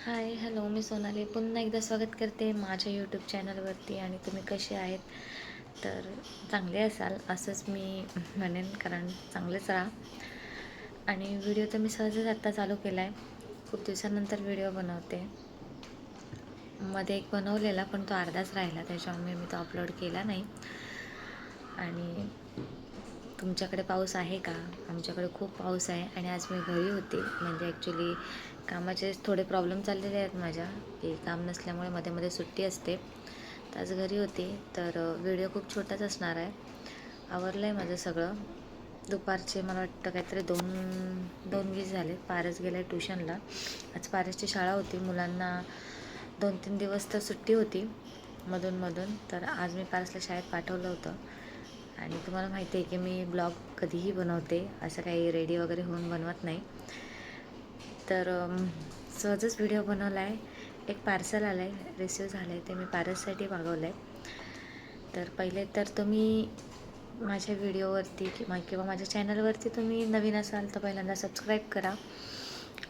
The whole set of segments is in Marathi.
हाय हॅलो, मी सोनाली पुन्हा एकदा स्वागत करते माझ्या यूट्यूब चॅनलवरती. आणि तुम्ही कसे आहेत? तर चांगले असाल असंच मी म्हणेन, कारण चांगलेच राहा. आणि व्हिडिओ तर मी सहजच आत्ता चालू केला आहे. खूप दिवसानंतर व्हिडिओ बनवते. मध्ये एक बनवलेला पण तो अर्धाच राहिला, त्याच्यामुळे मी तो अपलोड केला नाही. आणि तुमच्याकडे पाऊस आहे का? आमच्याकडे खूप पाऊस आहे. आणि आज मी घरी होते, म्हणजे ॲक्च्युली कामाचे थोडे प्रॉब्लेम चाललेले आहेत माझ्या, की काम नसल्यामुळे मध्ये मध्ये सुट्टी असते. तर आज घरी होती. तर व्हिडिओ खूप छोटाच असणार आहे. आवरलं आहे माझं सगळं. दुपारचे मला वाटतं काहीतरी 2:20 झाले. पारस गेला आहे ट्युशनला. आज पारसची शाळा होती. मुलांना 2-3 दिवस तर सुट्टी होती मधून. तर आज मी पारसला शाळेत पाठवलं होतं. आणि तुम्हाला माहिती आहे की मी ब्लॉग कधीही बनवते, असं काही रेडी वगैरे होऊन बनवत नाही. तर सहजच व्हिडिओ बनवला आहे. एक पार्सल आलं आहे, रिसिव्ह झालं आहे, ते मी पारससाठी मागवलं आहे. तर पहिले तर तुम्ही माझ्या व्हिडिओवरती किंवा माझ्या चॅनलवरती तुम्ही नवीन असाल तर पहिल्यांदा सबस्क्राईब करा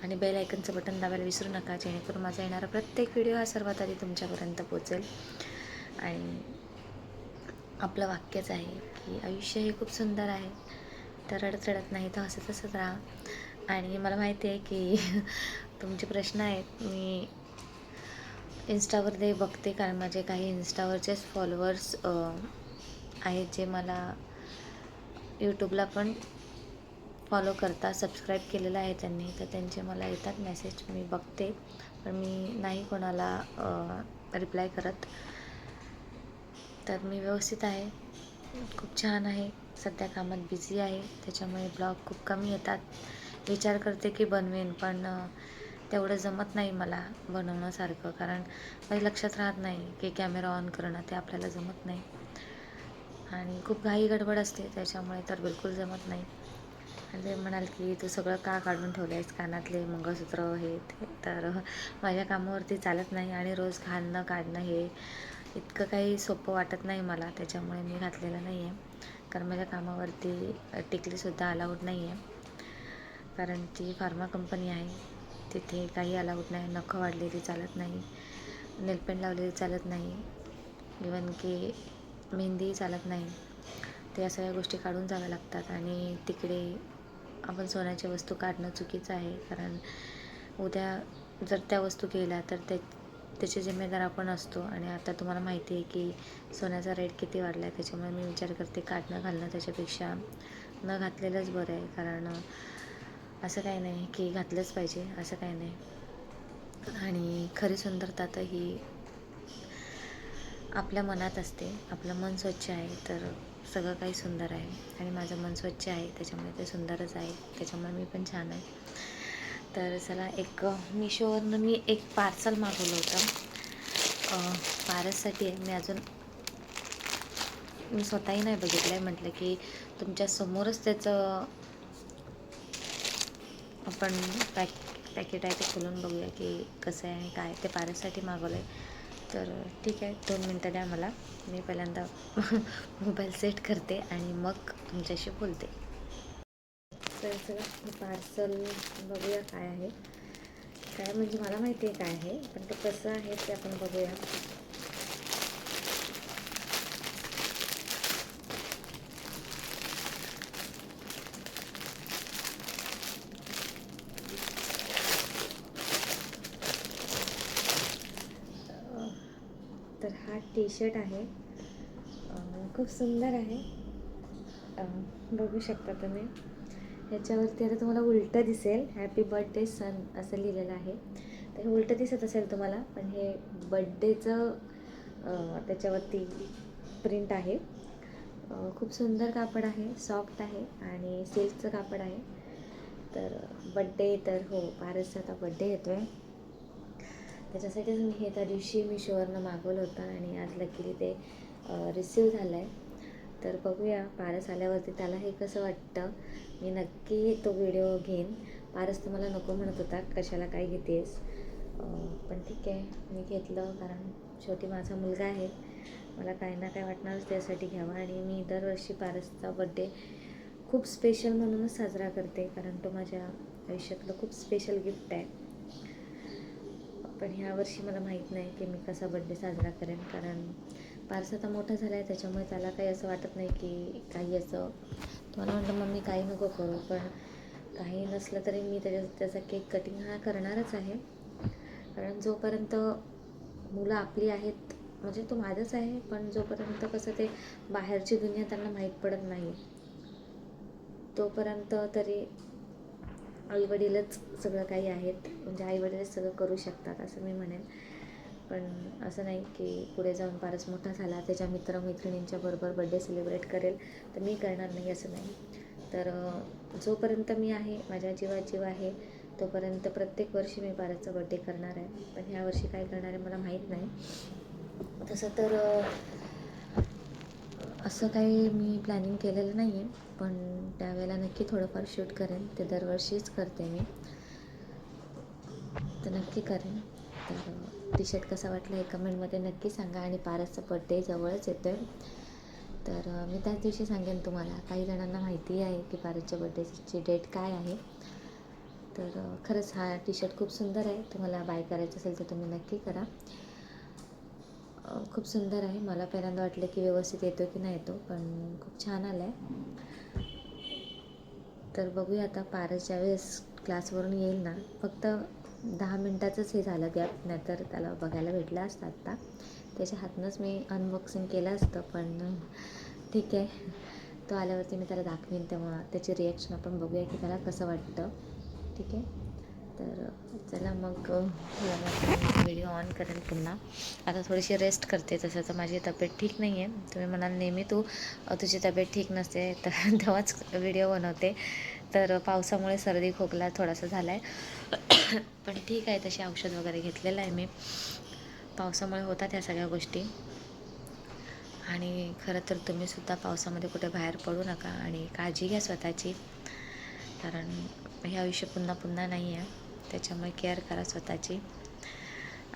आणि बेल आयकनचं बटन दाबायला विसरू नका, जेणेकरून माझा येणारा प्रत्येक व्हिडिओ हा सर्वात आधी तुमच्यापर्यंत पोचेल. आणि आपलं वाक्यच आहे की आयुष्य हे खूप सुंदर आहे, तर रडत रडत नाही तर हसत हसत राहा. आणि मला माहिती आहे की तुमचे प्रश्न आहेत. मी इन्स्टावर ते बघते, कारण माझे काही इन्स्टावरचेच फॉलोअर्स आहेत जे मला यूट्यूबला पण फॉलो करतात, सबस्क्राईब केलेलं आहे त्यांनी. तर त्यांचे मला येतात मेसेज, मी बघते, पण मी नाही कोणाला रिप्लाय करत. तर मी व्यवस्थित आहे, खूप छान आहे. सध्या कामात बिझी आहे, त्याच्यामुळे ब्लॉग खूप कमी येतात. विचार करते की बनवेन, पण तेवढं जमत नाही मला बनवण्यासारखं, कारण काही लक्षात राहत नाही की कॅमेरा ऑन करणं ते आपल्याला जमत नाही. आणि खूप घाई गडबड असते, त्याच्यामुळे तर बिलकुल जमत नाही. आणि ते म्हणाल की तू सगळं का काढून ठेवलं आहेस, कानातले, मंगळसूत्र, हे ते. तर माझ्या कामावरती चालत नाही. आणि रोज घालणं काढणं हे इतकं काही सोपं वाटत नाही मला, त्याच्यामुळे मी घातलेलं नाही आहे. कारण माझ्या कामावरती टिकलीसुद्धा अलाउड नाही आहे, कारण ती फार्मा कंपनी आहे. तिथे काही अलाउड नाही. नखं वाढलेली चालत नाही, नेलपेंट लावलेली चालत नाही, इवन की मेहंदीही चालत नाही. ते या सगळ्या गोष्टी काढून जाव्या लागतात. आणि तिकडे आपण सोन्याच्या वस्तू काढणं चुकीचं आहे, कारण उद्या जर त्या वस्तू केल्या तर त्याचे जिम्मेदार आपण असतो. आणि आता तुम्हाला माहिती आहे की सोन्याचा रेट किती वाढला आहे, त्याच्यामुळे मी विचार करते काढणं घालणं त्याच्यापेक्षा न घातलेलंच बरं आहे. कारण असं काही नाही की घातलंच पाहिजे, असं काही नाही. आणि खरी सुंदरता तर ही आपल्या मनात असते. आपलं मन स्वच्छ आहे तर सगळं काही सुंदर आहे. आणि माझं मन स्वच्छ आहे, त्याच्यामुळे ते सुंदरच आहे, त्याच्यामुळे मी पण छान आहे. तर चला, मिशोवरनं मी एक पार्सल मागवलं होतं, पारससाठी आहे. मी स्वतःही नाही बघितलं आहे. म्हटलं की तुमच्यासमोरच त्याचं आपण पॅकेट आहे ते खोलून बघूया की कसं आहे आणि काय. ते पारससाठी मागवलं आहे. तर ठीक आहे, 2 मिनटं द्या मला. मी पहिल्यांदा मोबाईल सेट करते आणि मग तुमच्याशी बोलते. तर चला, हे पार्सल बघूया काय आहे. काय म्हणजे मला माहिती आहे काय आहे, पण ते कसं आहे ते आपण बघूया. तर हा टी शर्ट आहे, खूप सुंदर आहे. बघू शकता तुम्ही. ह्याच्यावरती आता तुम्हाला उलटं दिसेल, हॅपी बर्थडे सन असं लिहिलेलं आहे. तर हे उलटं दिसत असेल तुम्हाला, पण हे बड्डेचं त्याच्यावरती प्रिंट आहे. खूप सुंदर कापड आहे, सॉफ्ट आहे आणि सिल्कचं कापड आहे. तर बड्डे तर हो, पारसचा आता बड्डे येतो आहे, त्याच्यासाठीच मी हे त्या दिवशी मिशोवरनं मागवलं होतं आणि आज लकीली ते रिसीव झालं आहे. तर बघूया पारस आल्यावरती त्याला हे कसं वाटतं. मी नक्की तो व्हिडिओ घेईन. पारस तुम्हाला नको म्हणत होता, कशाला काय घेतेस, पण ठीक आहे, मी घेतलं, कारण शेवटी माझा मुलगा आहे, मला काय ना काय वाटणारच त्यासाठी घ्यावा. आणि मी दरवर्षी पारसचा बड्डे खूप स्पेशल म्हणूनच साजरा करते, कारण तो माझ्या आयुष्यातलं खूप स्पेशल गिफ्ट आहे. पण ह्या वर्षी मला माहीत नाही की मी कसा बड्डे साजरा करेन, कारण पारसा आता मोठा झाला आहे, त्याच्यामुळे त्याला काही असं वाटत नाही की काही असं. तुम्हाला म्हटलं मम्मी काही नको करू, पण काही नसलं तरी मी त्याचा केक कटिंग हा करणारच आहे. कारण जोपर्यंत मुलं आपली आहेत, म्हणजे तो माझंच आहे, पण जोपर्यंत कसं ते बाहेरची दुनिया त्यांना माहीत पडत नाही तोपर्यंत तरी आईवडीलच सगळं काही आहेत, म्हणजे आईवडीलच सगळं करू शकतात असं मी म्हणेन. पण असं नाही की पुढे जाऊन फारच मोठा झाला त्याच्या मित्रमैत्रिणींच्या बरोबर बड्डे सेलिब्रेट करेल तर मी करणार नाही, असं नाही. तर जोपर्यंत मी आहे, माझ्या जीवात जीव आहे, तोपर्यंत प्रत्येक वर्षी मी पारसचा बड्डे करणार आहे. पण ह्या वर्षी काय करणार आहे मला माहीत नाही. तसं तर असं काही मी प्लॅनिंग केलेलं नाही आहे, पण त्यावेळेला नक्की थोडंफार शूट करेन. ते दरवर्षीच करते मी, तर नक्की करेन. तर टी शर्ट कसा वाटला हे कमेंटमध्ये नक्की सांगा. आणि पारसचा बड्डे जवळच येतो आहे, तर मी त्याच दिवशी सांगेन तुम्हाला. काही जणांना माहिती आहे की पारसच्या बड्डेची डेट काय आहे. तर खरंच हा टी शर्ट खूप सुंदर आहे. तुम्हाला बाय करायचं असेल तर तुम्ही नक्की करा. खूप सुंदर आहे. मला पहिल्यांदा वाटलं की व्यवस्थित येतो की नाही येतो, पण खूप छान आला आहे. तर बघूया आता पारस ज्यावेळेस क्लासवरून येईल ना, फक्त 10 मिनटाचंच हे झालं गॅप, नाहीतर त्याला बघायला भेटलं असतं आत्ता. त्याच्या हातनंच मी अनबॉक्सिंग केलं असतं, पण ठीक आहे. तो आल्यावरती मी त्याला दाखवीन, तेव्हा त्याची रिॲक्शन आपण बघूया की त्याला कसं वाटतं. ठीक आहे. तर चला मग व्हिडिओ ऑन करेन पुन्हा. आता थोडीशी रेस्ट करते. तसं तर माझी तब्येत ठीक नाही आहे. तुम्ही म्हणाल नेहमी तुझी तब्येत ठीक नसते तर तेव्हाच व्हिडिओ बनवते. तर पावसामुळे सर्दी खोकला थोडासा झाला आहे, पण ठीक आहे. तशी औषध वगैरे घेतलेलं आहे मी. पावसामुळे होतात ह्या सगळ्या गोष्टी. आणि खरं तर तुम्हीसुद्धा पावसामध्ये कुठे बाहेर पडू नका आणि काळजी घ्या स्वतःची, कारण हे आयुष्य पुन्हा पुन्हा नाही आहे. त्याच्यामुळे केअर करा स्वतःची.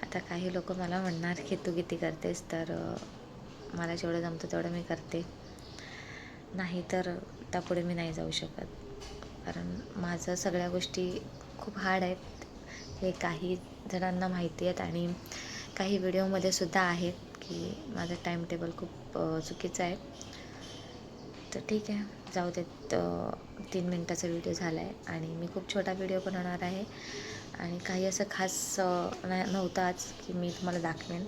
आता काही लोक मला म्हणणार की तू किती करतेस, तर मला जेवढं जमतं तेवढं मी करते. नाही तर त्यापुढे मी नाही जाऊ शकत, कारण माझं सगळ्या गोष्टी खूप हार्ड आहेत. हे काही जणांना माहिती आहेत आणि काही व्हिडिओमध्ये सुद्धा आहेत की माझं टाईम टेबल खूप चुकीचं आहे. तर ठीक आहे, जाऊ देत. 3 मिनटाचा व्हिडिओ झाला आहे आणि मी खूप छोटा व्हिडिओ बनवणार आहे आणि काही असं खास नव्हतं आज की मी तुम्हाला दाखवेन.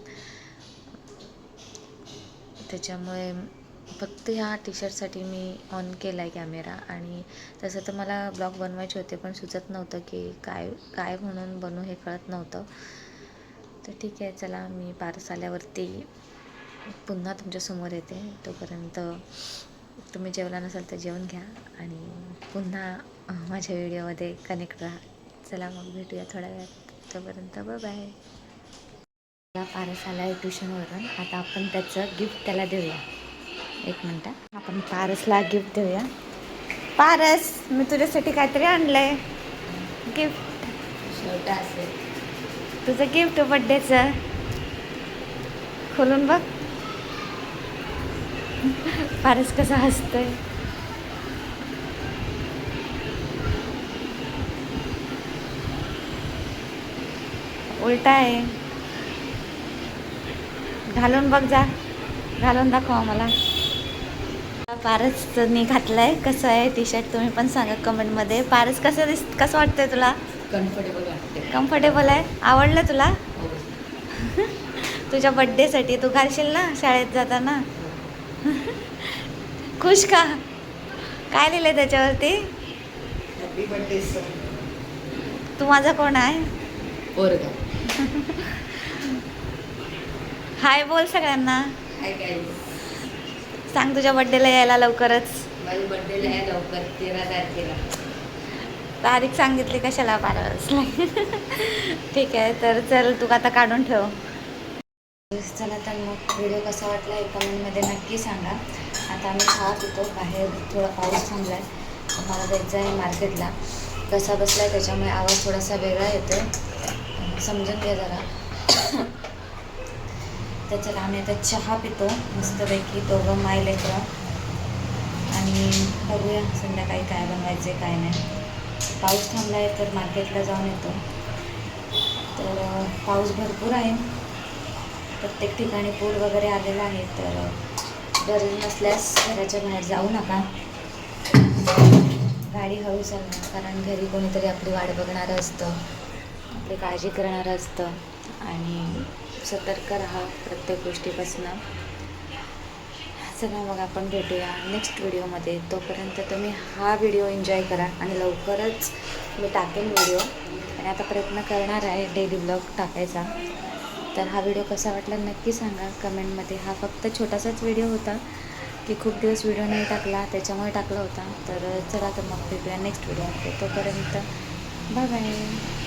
त्याच्यामुळे फक्त ह्या टी शर्टसाठी मी ऑन केला आहे कॅमेरा. आणि तसं तर मला ब्लॉग बनवायचे होते, पण सुचत नव्हतं की काय म्हणून बनवू हे कळत नव्हतं. तर ठीक आहे, चला मी पारस आल्यावरती पुन्हा तुमच्यासमोर येते. तोपर्यंत तुम्ही जेवला नसाल तर जेवण घ्या आणि पुन्हा माझ्या व्हिडिओमध्ये कनेक्ट राहा. चला मग भेटूया थोड्या वेळात. तोपर्यंत बाय. पारस आला आहे ट्युशनवरून. आता आपण त्याचं गिफ्ट त्याला देऊया. एक मिनटं, आपण पारसला गिफ्ट देऊया. पारस, मी तुझ्यासाठी काहीतरी आणलं आहे गिफ्ट. शेवट असेल तुझं गिफ्ट बड्डेचं. खोलून बघ. पारस कसा हसतोय. उलटा आहे. घालून बघ जा, घालून दाखवा मला. पारसनी घातलंय. कसं आहे टी शर्ट तुम्ही पण सांगा कमेंटमध्ये. पारस कसं वाटतंय तुला? कम्फर्टेबल वाटते. कम्फर्टेबल आहे. आवडलं तुला? हो. तुझ्या बड्डेसाठी तू घालशील ना शाळेत जाताना? खुश का? काय लिहिलंय त्याच्यावरती? Happy birthday sir. तू माझा कोण आहे? पोरगा. हाय बोल सगळ्यांना. Hi guys. सांग तुझ्या बड्डेला यायला लवकरच. माझ्या बर्थडेला आहे लवकर 13 तारखेला. तारीख सांगितली कशाला पारसला. ठीक आहे, तर चल तू आता काढून ठेव. चला तर मग व्हिडिओ कसा वाटला हे कमेंटमध्ये नक्की सांगा. आता आम्ही चहा पितो. बाहेर थोडा पाऊस थांबला आहे. मला जायचं आहे मार्केटला. कसा बसला आहे त्याच्यामुळे आवाज थोडासा वेगळा येतो, समजून घ्या जरा. तर चला आम्ही आता चहा पितो मस्तपैकी, दोघं माय लेकरं. आणि बघूया संध्याकाळी काय बनवायचं काय नाही. पाऊस थांबला आहे तर मार्केटला जाऊन येतो. तर पाऊस भरपूर आहे, प्रत्येक ठिकाणी पूर वगैरे आलेला आहे. तर गरज नसल्यास घराच्या बाहेर जाऊ नका, गाडी हळू चालवा, कारण घरी कोणीतरी आपली वाट बघणारं असतं, आपली काळजी करणारं असतं. आणि सतर्क राहा प्रत्येक गोष्टीपासून. चला मग आपण भेटूया नेक्स्ट व्हिडिओमध्ये. तोपर्यंत तुम्ही हा व्हिडिओ एन्जॉय करा आणि लवकरच मी टाकेन व्हिडिओ. आणि आता प्रयत्न करणार आहे डेली ब्लॉग टाकायचा. तर हा व्हिडिओ कसा वाटला नक्की सांगा कमेंटमध्ये. हा फक्त छोटासाच व्हिडिओ होता की खूप दिवस व्हिडिओ नाही टाकला, त्याच्यामुळे टाकला होता. तर चला तर मग भेटूया नेक्स्ट व्हिडिओमध्ये. तोपर्यंत बाय बाय.